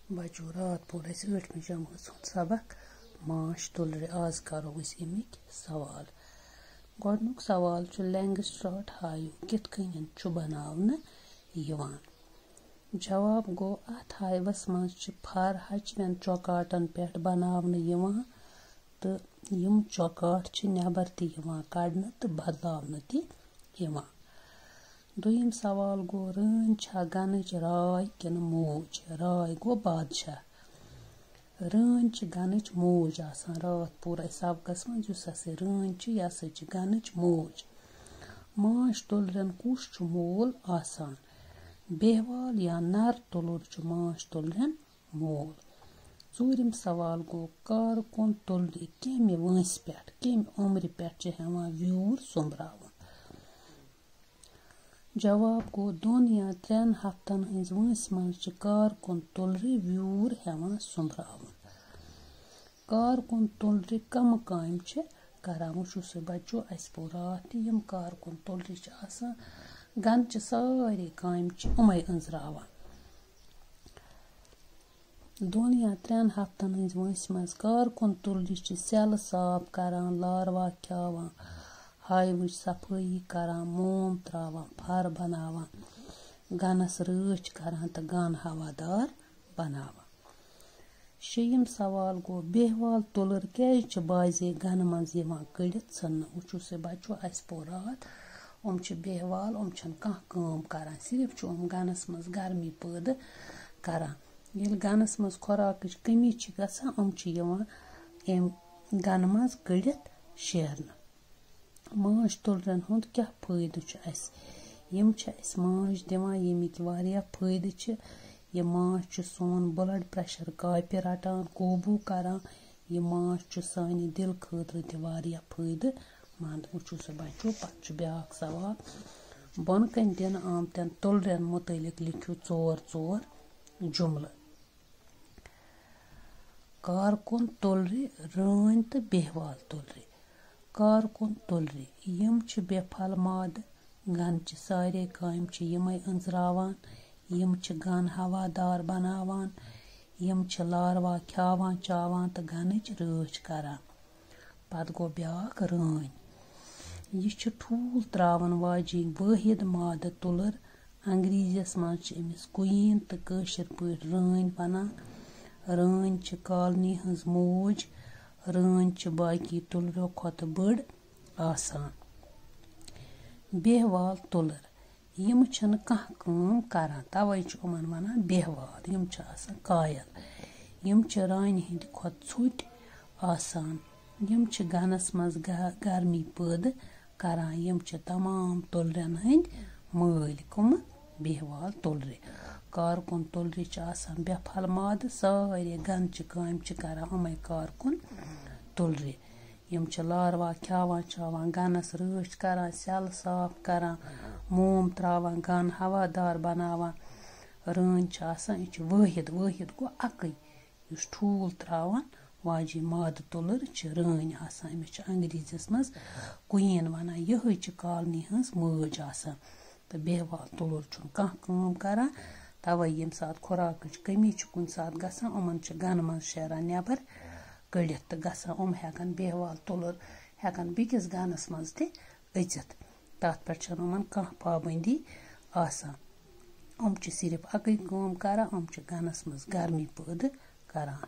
बच्चो रात पोर अस 8वीं जमात सबक माश तुलर आज करो अमिक सवाल गोडनुक सवाल लैंगस्ट्रॉट हायु कित कन बनावना जवाब गो अत हाइवस मज फर हचवन चौकाटन पे बनावना तो यम चौकाट नबर तड़न तो बदलावन दुयम सवाल गो रन गनच राय किन मूज राय गो बादशाह रन गनच मूज आसान रात पूरा सबकस मज रन यह गनच मूज माश तुलरन कुछ मोल आसान बेहवाल या नर तुलुर माश तुलरन मोल चूरिम सवाल गो कार कुन तुलर कम वंस पे कम उम्र पे व्यूर सुम्बरावन जवाब गो 2 या 3 हफ्तन हज वंस मज कार कुन तुलर व्यूर सुम्बरावन कार कुन तुलर कम काम करान वो बच्चो अस पोर रात यम कार कुन तुलर गन सारे काम उमे अंजरावान 2 या 3 हफ्तन हज वंस मज कार कुन तुलर सेल साफ करान लारवा खावान हाइवच सफाई करान मोम त्रावान फर बनावान गनस रच करान तो गन हवादार बनावान शेयम सवाल गो बेहवाल तुलर क्या बाजे गन मज कड़ित सन वो बच्चो अस पोर रात बेहवाल कह करान सिर्फ गनस मज गर्मी पैदा करान ये गनस मज खुराक कमी गम गन मज कड़ित शेरन माश तुलरन हुंद क्या फायदे यम माश दिवान यमिक वारिया फायदे यह माश सोन ब्लड प्रेशर कापि रटान काबू करान यह माश सानि दिल खतर तवारिया फायदे मंद वो बच्चो पे ब्याक सवाल बन कन दिन आमतन तुलरन मुतलिक लिखियो 4 जुमल कारकुन तुलर रन तो बेहवाल तुलर कारकुन तुलर यम बेफल माद गन सारे काम यमे अंजरावान यम गन हवादार बनावान यम लारवा खावान चावान तो गनच रच करान पत गो ब्याक रन यह ठूल त्रावन वाजिन वाहिद माद तुलर अंग्रेजीस मज अमिस क्वीन तो कशर पट रन वनान रन कॉलोनी हज मौज रन बाकी तुलरों खत बड़ आसान बेहवाल तुलर यम कह करान तवे वनान बेहवाल यम कायल यम रान हंद खत छुट आसान यम गनस मज गर्मी पैदा करान यम तमाम तुलरन हंद मल कम बेहवाल तुलर कारकुन तुलर बेफल माद सारे गन काम करान उमे कारकुन तुलर यम लारवा खावान चावान गनस रच करान सेल साफ करान मोम त्रावान गन हवादार बनावान रन यह वाहिद गो अकै ठूल त्रावान वाजिन माद तुलर रन आसान अमिस अंग्रेजीस मज क्वीन वनान यह कॉलोनी हज मौज आसान तो बेहवाल तुलर कह करान तवे यम सात खुराक कमी कुन सात गसान उमन गन मज शेरान नबर कड़ित तो गसान हेकन बेहवाल तुलर हेकन बिकिस गनस मज तचित तथ पे कह पाबंदी आसान सिर्फ अकै करान गनस मज गर्मी पैदा करान।